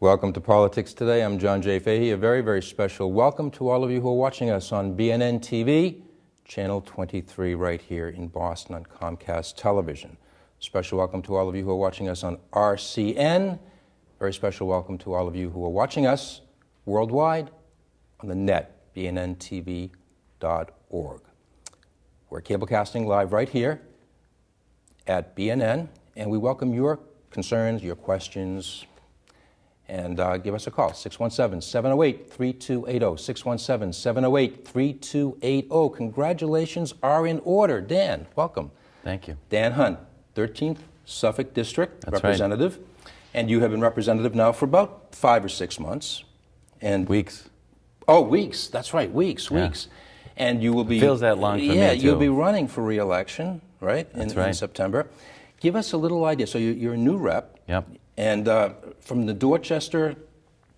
Welcome to Politics Today. I'm John J. Fahey. A very, very special welcome to all of you who are watching us on BNN TV, Channel 23 right here in Boston on Comcast Television. Special welcome to all of you who are watching us on RCN. Very special welcome to all of you who are watching us worldwide on the net, bnntv.org. We're cablecasting live right here at BNN, and we welcome your concerns, your questions, and give us a call, 617-708-3280, 617-708-3280. Congratulations are in order. Dan, welcome. Thank you. Dan Hunt, 13th Suffolk District That's Representative. Right. And you have been representative now for about 5 or 6 months. And weeks. Oh, weeks. That's right, weeks. And you will be... It feels that long for me, Yeah, too. you'll be running for re-election, right? That's in September. Give us a little idea. So you're a new rep. Yep. And from the Dorchester,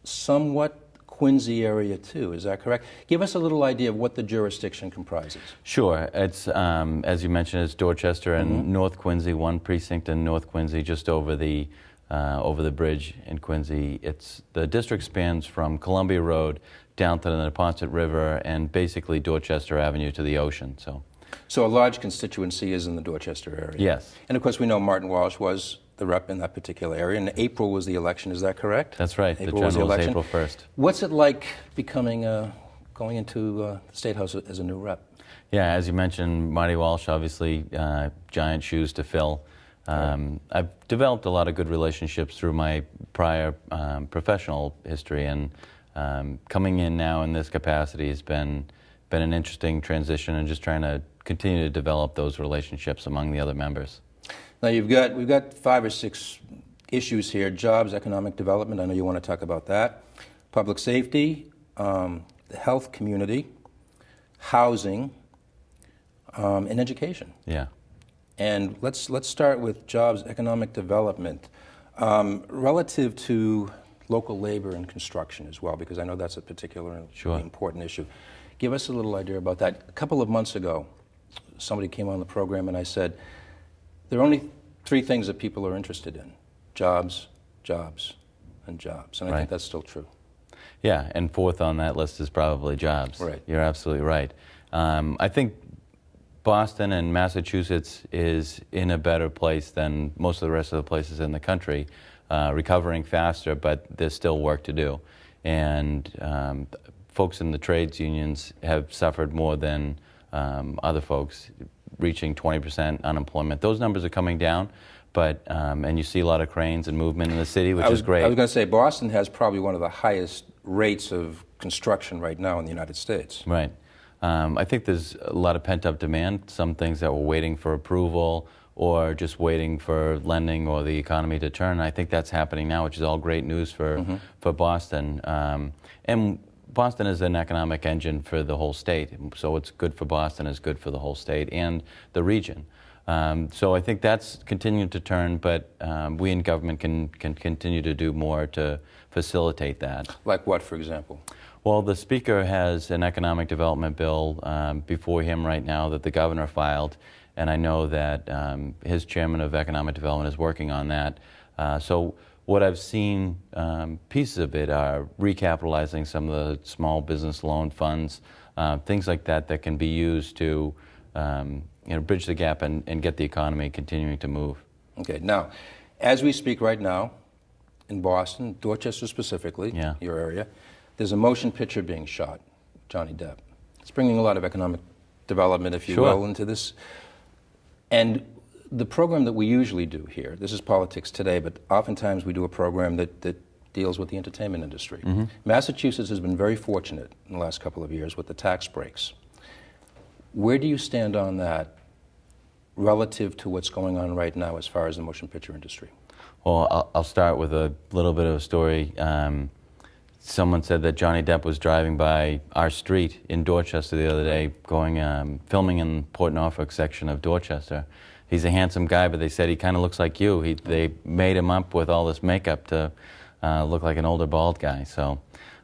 somewhat Quincy area too, is that correct? Give us a little idea of what the jurisdiction comprises. Sure. It's, as you mentioned, it's Dorchester and North Quincy, one precinct in North Quincy, just over the bridge in Quincy. The district spans from Columbia Road down to the Neponset River and basically Dorchester Avenue to the ocean. So a large constituency is in the Dorchester area. Yes. And of course we know Martin Walsh was the rep in that particular area. And April was the election, is that correct? That's right. April was the election. April 1st. What's it like becoming, going into the State House as a new rep? Yeah, as you mentioned, Marty Walsh, obviously giant shoes to fill. I've developed a lot of good relationships through my prior professional history, and coming in now in this capacity has been an interesting transition, and just trying to continue to develop those relationships among the other members. Now we've got 5 or 6 issues here: jobs, economic development. I know you want to talk about that. Public safety, the health community, housing, and education. Yeah. And let's start with jobs, economic development, relative to local labor and construction as well, because I know that's a particularly important issue. Give us a little idea about that. A couple of months ago, somebody came on the program and I said, there are only 3 things that people are interested in: jobs, jobs, and jobs. And I think that's still true. Yeah, and fourth on that list is probably jobs. Right. You're absolutely right. I think Boston and Massachusetts is in a better place than most of the rest of the places in the country, recovering faster, but there's still work to do. And folks in the trades unions have suffered more than other folks, reaching 20% unemployment. Those numbers are coming down, but and you see a lot of cranes and movement in the city, which is great. I was going to say, Boston has probably one of the highest rates of construction right now in the United States. Right. I think there's a lot of pent-up demand, some things that were waiting for approval or just waiting for lending or the economy to turn. I think that's happening now, which is all great news for Boston. And Boston is an economic engine for the whole state, so it's good for Boston, it's good for the whole state and the region. So I think that's continuing to turn, but we in government can continue to do more to facilitate that. Like what, for example? Well, the Speaker has an economic development bill before him right now that the governor filed, and I know that his chairman of economic development is working on that. So what I've seen, pieces of it are recapitalizing some of the small business loan funds, things like that that can be used to bridge the gap and get the economy continuing to move. Okay, now, as we speak right now, in Boston, Dorchester specifically, your area, there's a motion picture being shot, Johnny Depp. It's bringing a lot of economic development, if you will, into this. And the program that we usually do here, this is Politics Today, but oftentimes we do a program that deals with the entertainment industry. Massachusetts has been very fortunate in the last couple of years with the tax breaks. Where do you stand on that relative to what's going on right now as far as the motion picture industry? Well, I'll start with a little bit of a story. Someone said that Johnny Depp was driving by our street in Dorchester the other day, filming in Port Norfolk section of Dorchester. He's a handsome guy, but they said he kind of looks like you. They made him up with all this makeup to look like an older bald guy. So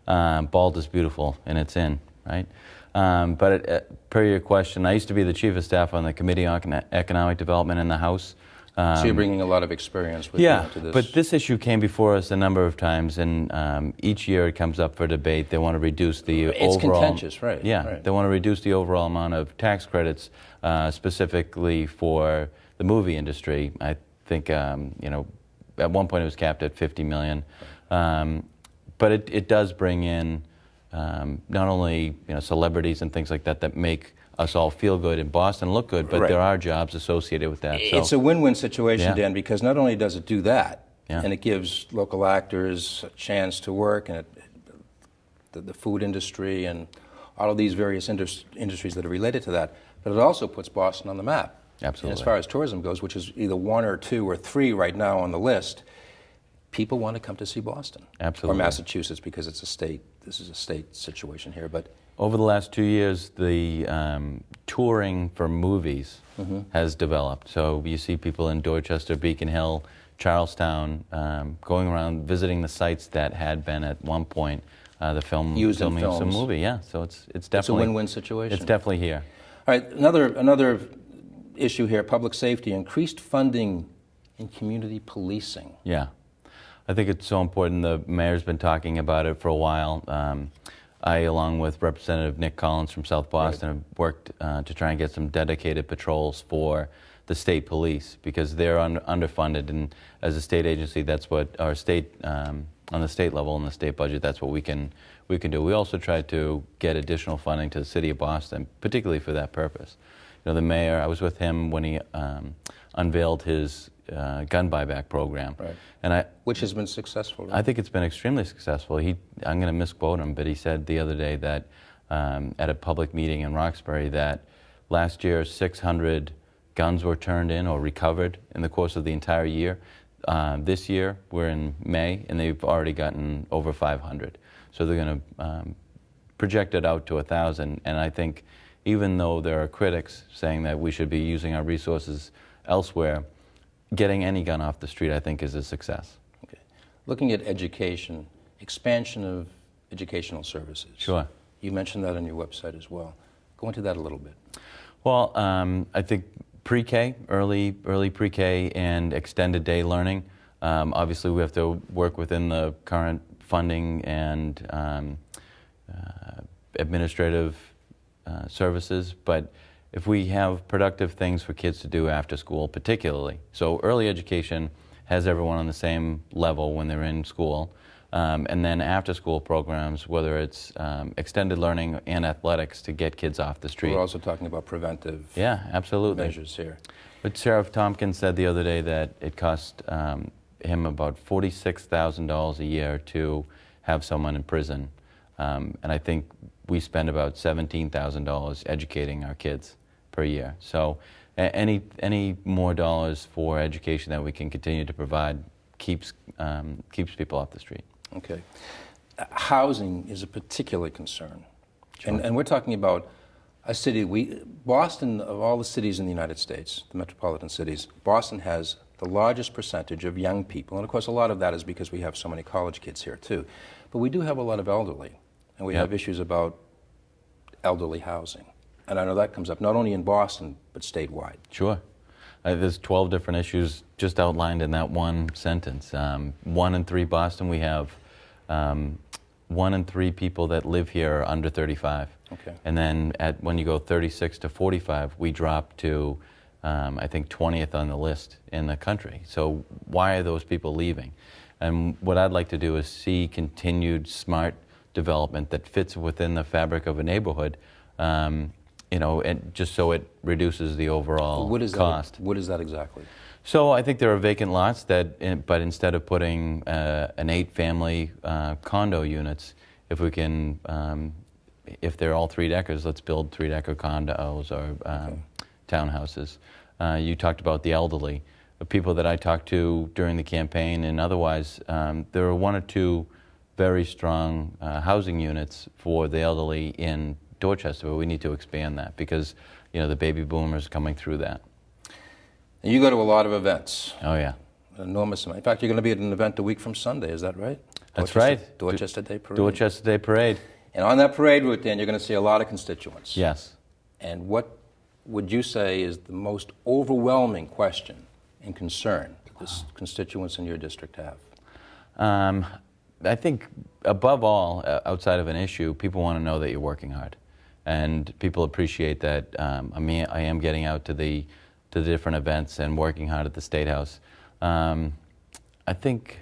bald is beautiful, and it's in, right? But per your question, I used to be the chief of staff on the Committee on Economic Development in the House. So you're bringing a lot of experience with you into this. But this issue came before us a number of times, and each year it comes up for debate. They want to reduce the overall... It's contentious, right. Yeah, right. They want to reduce the overall amount of tax credits specifically for the movie industry. I think, at one point it was capped at $50 million. But it does bring in not only celebrities and things like that that make us all feel good in Boston, look good, but there are jobs associated with that. It's a win-win situation, Dan, because not only does it do that, and it gives local actors a chance to work, and the food industry and all of these various industries that are related to that, but it also puts Boston on the map. Absolutely. And as far as tourism goes, which is either 1 or 2 or 3 right now on the list, people want to come to see Boston. Absolutely. Or Massachusetts, because it's a state. This is a state situation here, but... Over the last 2 years, the touring for movies has developed. So you see people in Dorchester, Beacon Hill, Charlestown, going around visiting the sites that had been at one point filming of some movie. Yeah, so it's definitely... It's a win-win situation. It's definitely here. All right, another issue here, public safety, increased funding in community policing. Yeah, I think it's so important. The mayor's been talking about it for a while. I, along with Representative Nick Collins from South Boston, have worked to try and get some dedicated patrols for the state police because they're underfunded, and as a state agency, that's what our state, on the state level in the state budget, that's what we can do. We also tried to get additional funding to the city of Boston, particularly for that purpose. The mayor, I was with him when he unveiled his gun buyback program. Right. And which has been successful, right? I think it's been extremely successful. I'm going to misquote him, but he said the other day that at a public meeting in Roxbury that last year 600 guns were turned in or recovered in the course of the entire year. This year, we're in May, and they've already gotten over 500. So they're going to project it out to 1,000. And I think even though there are critics saying that we should be using our resources elsewhere, getting any gun off the street, I think, is a success. Okay. Looking at education, expansion of educational services. Sure. You mentioned that on your website as well. Go into that a little bit. Well, I think pre-K, early pre-K and extended day learning. Obviously, we have to work within the current funding and administrative services, but if we have productive things for kids to do after school, particularly. So early education has everyone on the same level when they're in school. And then after school programs, whether it's extended learning and athletics to get kids off the street. We're also talking about preventive measures here. But Sheriff Tompkins said the other day that it cost him about $46,000 a year to have someone in prison. And I think we spend about $17,000 educating our kids per year. So any more dollars for education that we can continue to provide keeps people off the street. Okay. Housing is a particular concern. Sure. And we're talking about a city, Boston, of all the cities in the United States, the metropolitan cities, Boston has the largest percentage of young people. And of course, a lot of that is because we have so many college kids here too. But we do have a lot of elderly. And we have issues about elderly housing. And I know that comes up not only in Boston, but statewide. Sure. There's 12 different issues just outlined in that one sentence. 1 in 3 Boston, we have 1 in 3 people that live here are under 35. Okay. And then when you go 36 to 45, we drop to, I think, 20th on the list in the country. So why are those people leaving? And what I'd like to do is see continued smart development that fits within the fabric of a neighborhood, and just so it reduces the overall cost. What is that exactly? So I think there are vacant lots but instead of putting an 8-family condo units, if we can, if they're all 3-deckers, let's build 3-decker condos or townhouses. You talked about the elderly. The people that I talked to during the campaign and otherwise, there are 1 or 2 very strong housing units for the elderly in Dorchester, but we need to expand that because, the baby boomers coming through that. And you go to a lot of events. Oh, yeah. An enormous amount. In fact, you're going to be at an event a week from Sunday, is that right? That's right. Dorchester Day Parade. Dorchester Day Parade. And on that parade route, then, you're going to see a lot of constituents. Yes. And what would you say is the most overwhelming question and concern that the constituents in your district have? I think above all, outside of an issue, people want to know that you're working hard, and people appreciate that. I am getting out to the different events and working hard at the State House. I think,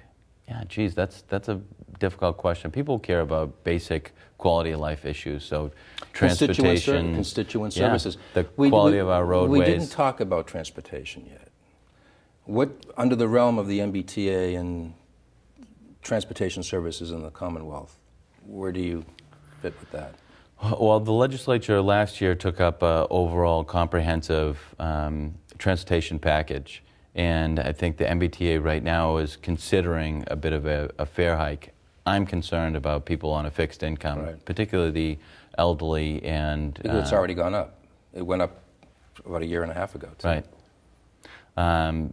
yeah, geez, that's a difficult question. People care about basic quality of life issues, so transportation, constituent services. The quality of our roadways. We didn't talk about transportation yet. What, under the realm of the MBTA and transportation services in the Commonwealth, where do you fit with that? Well, the legislature last year took up an overall comprehensive transportation package, and I think the MBTA right now is considering a bit of a fare hike. I'm concerned about people on a fixed income, right, particularly the elderly and... Because it's already gone up. It went up about a year and a half ago, too. Right.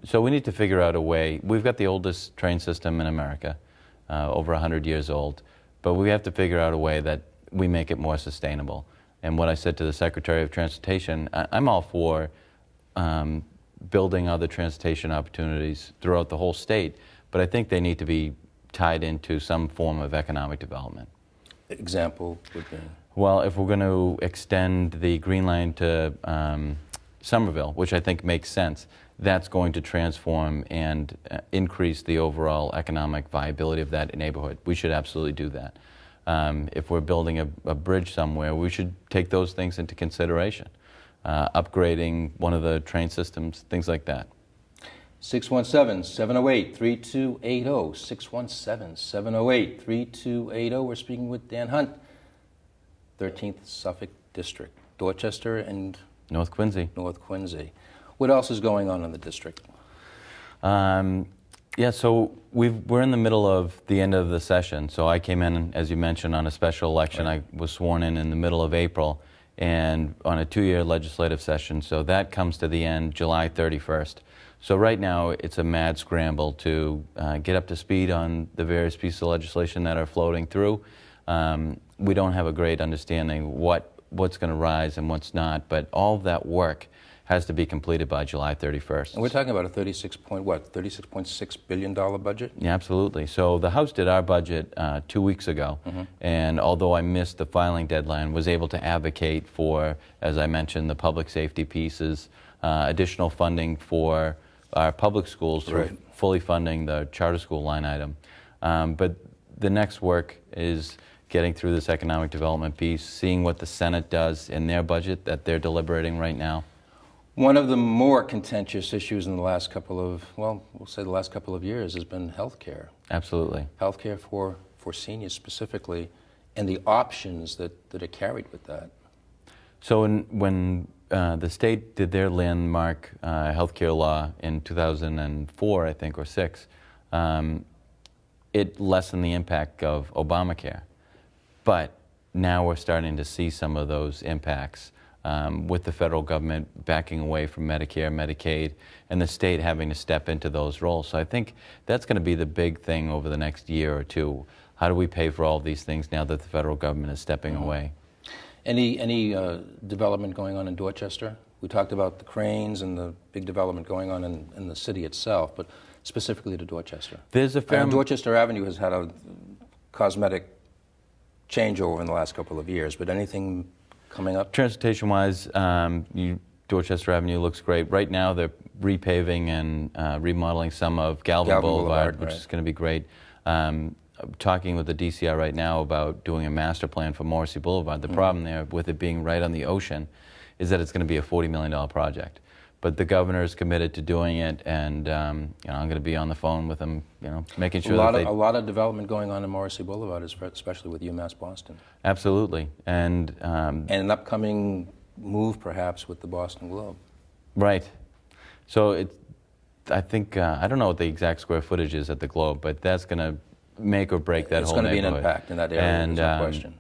So we need to figure out a way. We've got the oldest train system in America, over 100 years old, but we have to figure out a way that we make it more sustainable. And what I said to the Secretary of Transportation, I'm all for building other transportation opportunities throughout the whole state, but I think they need to be tied into some form of economic development. Example would be? Well, if we're going to extend the Green Line to Somerville, which I think makes sense, that's going to transform and increase the overall economic viability of that neighborhood. We should absolutely do that. If we're building a bridge somewhere, we should take those things into consideration. Upgrading one of the train systems, things like that. 617-708-3280, 617-708-3280. We're speaking with Dan Hunt, 13th Suffolk District, Dorchester and North Quincy. North Quincy. What else is going on in the district? Yeah, so we're in the middle of the end of the session. So I came in, as you mentioned, on a special election. Right. I was sworn in the middle of April and on a 2-year legislative session. So that comes to the end July 31st. So right now it's a mad scramble to get up to speed on the various pieces of legislation that are floating through. We don't have a great understanding what's going to rise and what's not, but all of that work has to be completed by July 31st. And we're talking about a $36.6 billion budget? Yeah, absolutely. So the House did our budget 2 weeks ago, and although I missed the filing deadline, was able to advocate for, as I mentioned, the public safety pieces, additional funding for our public schools, through fully funding the charter school line item. But the next work is getting through this economic development piece, seeing what the Senate does in their budget that they're deliberating right now. One of the more contentious issues in the last couple of, well, we'll say the last couple of years has been health care. Absolutely. Health care for seniors specifically, and the options that are carried with that. So when the state did their landmark health care law in 2004, I think, or 6, it lessened the impact of Obamacare. But now we're starting to see some of those impacts. With the federal government backing away from Medicare, Medicaid, and the state having to step into those roles. So I think that's going to be the big thing over the next year or two. How do we pay for all these things now that the federal government is stepping away? Any development going on in Dorchester? We talked about the cranes and the big development going on in the city itself, but specifically to Dorchester. There's a fair... Dorchester Avenue has had a cosmetic changeover in the last couple of years, but anything coming up? Transportation-wise, Dorchester Avenue looks great. Right now they're repaving and remodeling some of Galvin Boulevard, which is going to be great. Talking with the DCR right now about doing a master plan for Morrissey Boulevard. The problem there with it being right on the ocean is that it's going to be a $40 million project. But the governor is committed to doing it, and I'm going to be on the phone with him, making sure that a lot of development going on in Morrissey Boulevard, especially with UMass Boston. Absolutely, and an upcoming move perhaps with the Boston Globe. Right. So I think I don't know what the exact square footage is at the Globe, but that's going to make or break that whole neighborhood. It's going to be an impact in that area. And there's no question.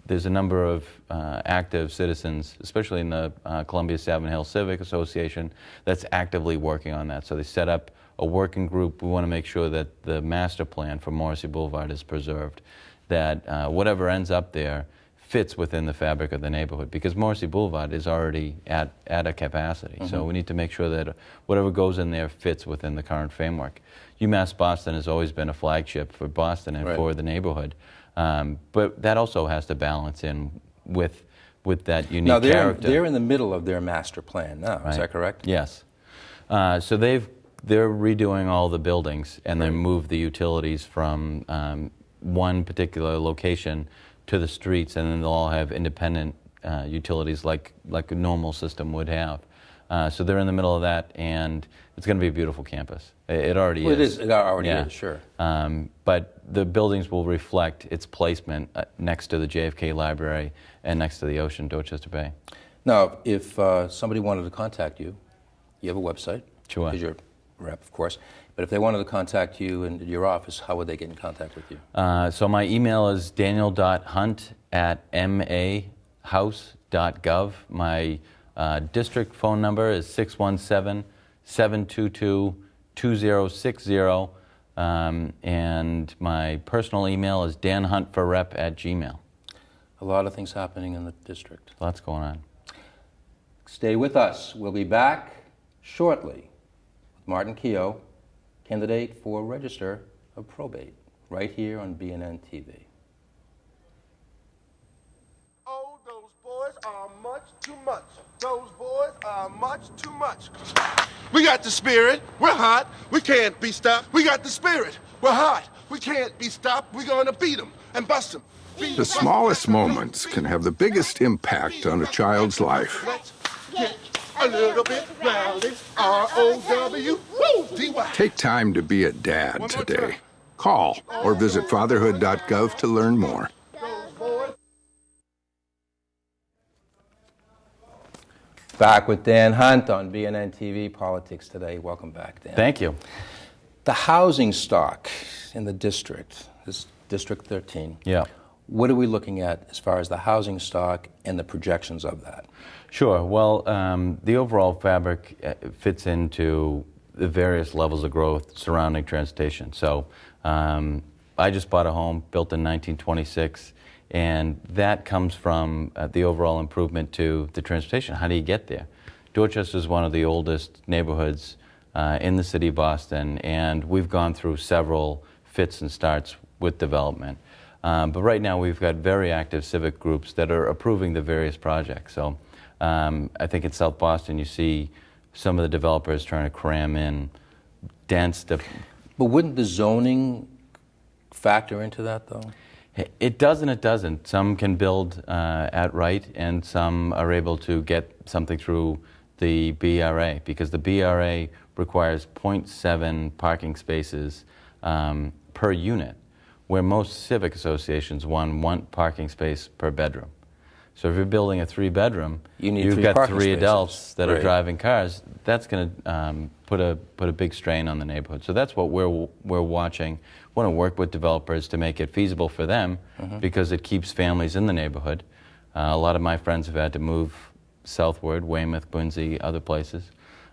There's a number of active citizens, especially in the Columbia Savin Hill Civic Association, that's actively working on that. So they set up a working group. We want to make sure that the master plan for Morrissey Boulevard is preserved, that whatever ends up there fits within the fabric of the neighborhood, because Morrissey Boulevard is already at a capacity. So we need to make sure that whatever goes in there fits within the current framework. UMass Boston has always been a flagship for Boston and for the neighborhood, but that also has to balance in with that unique character. Now they're in the middle of their master plan now. Is that correct? Yes. So they're redoing all the buildings, and they moved the utilities from one particular location to the streets, and then they'll all have independent utilities like a normal system would have. So they're in the middle of that, and it's going to be a beautiful campus. It already is. It already is, sure. But the buildings will reflect its placement next to the JFK Library and next to the ocean, Dorchester Bay. Now, if somebody wanted to contact you, you have a website. Sure. Because you're a rep, of course. But if they wanted to contact you in your office, how would they get in contact with you? So my email is daniel.hunt@mahouse.gov. My district phone number is 617-722-2060. And my personal email is danhuntforrep@gmail. A lot of things happening in the district. Lots going on. Stay with us. We'll be back shortly with Martin Keogh, candidate for Register of Probate, right here on BNN TV. Oh, those boys are much too much. Those boys are much too much. We got the spirit. We're hot. We can't be stopped. We got the spirit. We're hot. We can't be stopped. We're going to beat them and bust them. The smallest moments can have the biggest impact on a child's life. Let's get a little bit rowdy. R-O-W-D-Y. Take time to be a dad today. Call or visit fatherhood.gov to learn more. Back with Dan Hunt on BNN TV Politics Today. Welcome back, Dan. Thank you. The housing stock in the district, this District 13. Yeah. What are we looking at as far as the housing stock and the projections of that? Sure. Well, the overall fabric fits into the various levels of growth surrounding transportation. So I just bought a home built in 1926, and that comes from the overall improvement to the transportation. How do you get there? Dorchester is one of the oldest neighborhoods in the city of Boston, and we've gone through several fits and starts with development. But right now we've got very active civic groups that are approving the various projects. So I think in South Boston you see some of the developers trying to cram in dense. But wouldn't the zoning factor into that, though? It does and it doesn't. Some can build at right, and some are able to get something through the BRA, because the BRA requires 0.7 parking spaces per unit, where most civic associations want one parking space per bedroom. So if you're building a 3-bedroom, you've got 3 adults that are driving cars. That's going to put a big strain on the neighborhood. So that's what we're watching. We want to work with developers to make it feasible for them, because it keeps families in the neighborhood. A lot of my friends have had to move southward, Weymouth, Quincy, other places.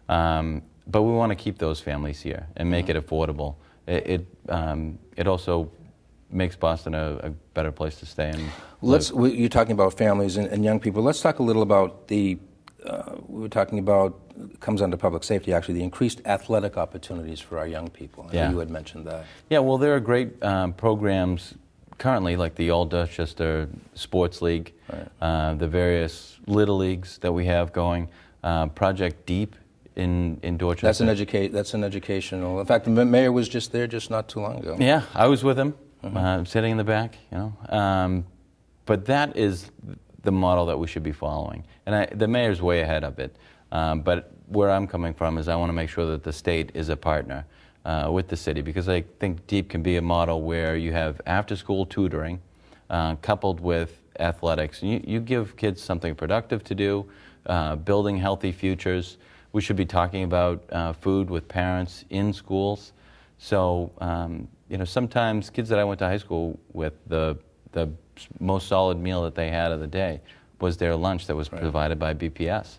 But we want to keep those families here and make it affordable. It also makes Boston a better place to stay and you're talking about families and young people. Let's talk a little about we were talking about, comes under public safety actually, the increased athletic opportunities for our young people. I know you had mentioned that. Yeah, well, there are great programs currently, like the All Dorchester Sports League, the various Little Leagues that we have going, Project Deep in Dorchester. That's an educational. In fact, the mayor was just there just not too long ago. Yeah, I was with him. Sitting in the back, but that is the model that we should be following, and the mayor's way ahead of it. But where I'm coming from is I want to make sure that the state is a partner with the city, because I think DEEP can be a model where you have after-school tutoring coupled with athletics. You give kids something productive to do, building healthy futures. We should be talking about food with parents in schools. So. Sometimes kids that I went to high school with, the most solid meal that they had of the day was their lunch that was provided by BPS.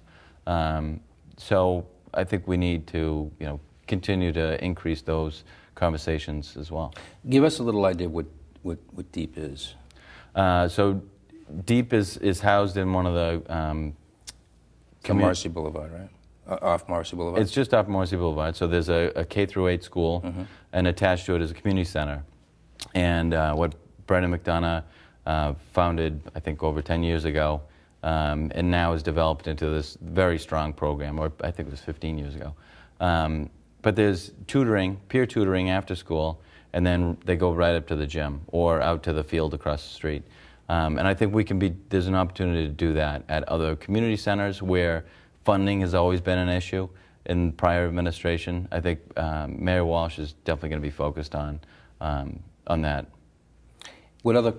So I think we need to, continue to increase those conversations as well. Give us a little idea what DEEP is. So Deep is housed in one of the On Marcy Boulevard, right? Off Marcy Boulevard? It's just off Marcy Boulevard. So there's a K through 8 school, and attached to it is a community center. And what Brendan McDonough founded, I think, over 10 years ago, and now has developed into this very strong program, or I think it was 15 years ago. But there's tutoring, peer tutoring after school, and then they go right up to the gym or out to the field across the street. And I think there's an opportunity to do that at other community centers where funding has always been an issue in prior administration. I think Mayor Walsh is definitely going to be focused on that. What other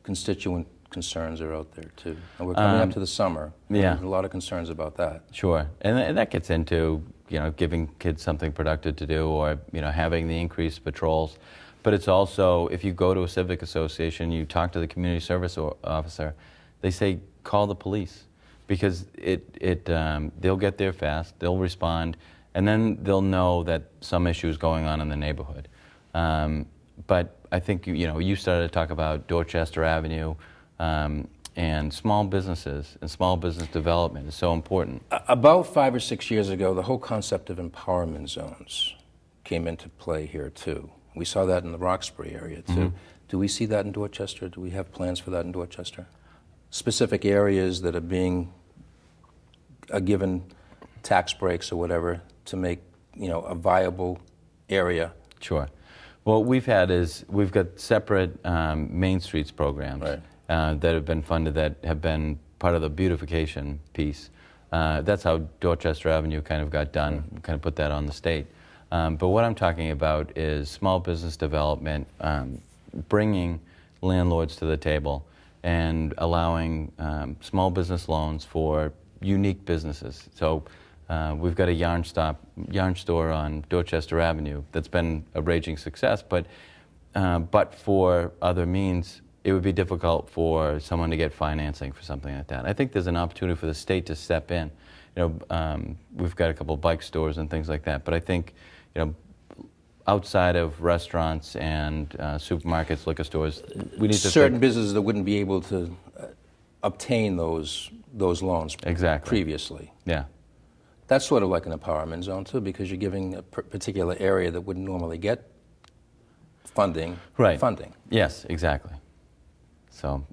constituent concerns are out there too? And we're coming up to the summer. Yeah. There's a lot of concerns about that. Sure, and that gets into giving kids something productive to do, or having the increased patrols. But it's also, if you go to a civic association, you talk to the community service officer, they say call the police, because they'll get there fast, they'll respond, and then they'll know that some issue is going on in the neighborhood. But I think you started to talk about Dorchester Avenue. And small businesses and small business development is so important. About 5 or 6 years ago, the whole concept of empowerment zones came into play here too. We saw that in the Roxbury area too. Do we see that in Dorchester? Do we have plans for that in Dorchester? Specific areas that are given tax breaks or whatever to make a viable area. Sure. What we've got separate Main Streets programs. Right. That have been funded, that have been part of the beautification piece. That's how Dorchester Avenue kind of got done, kind of put that on the state. But what I'm talking about is small business development, bringing landlords to the table and allowing small business loans for unique businesses. So we've got a yarn store on Dorchester Avenue that's been a raging success, but for other means, it would be difficult for someone to get financing for something like that. I think there's an opportunity for the state to step in. We've got a couple bike stores and things like that, but I think, outside of restaurants and supermarkets, liquor stores, we need to certain businesses that wouldn't be able to obtain those loans previously. Yeah. That's sort of like an empowerment zone too, because you're giving a particular area that wouldn't normally get funding. Yes, exactly. So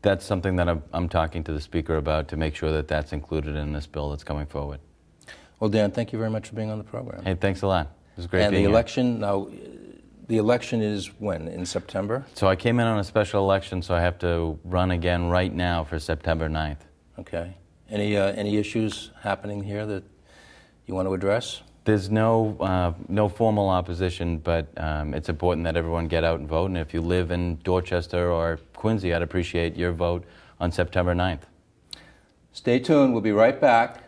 that's something that I'm talking to the Speaker about, to make sure that that's included in this bill that's coming forward. Well, Dan, thank you very much for being on the program. Hey, thanks a lot. It was great and being the here. election, now, the election is when? In September? So I came in on a special election, so I have to run again right now for September 9th. Okay. Any issues happening here that you want to address? There's no formal opposition, but it's important that everyone get out and vote. And if you live in Dorchester or Quincy, I'd appreciate your vote on September 9th. Stay tuned. We'll be right back.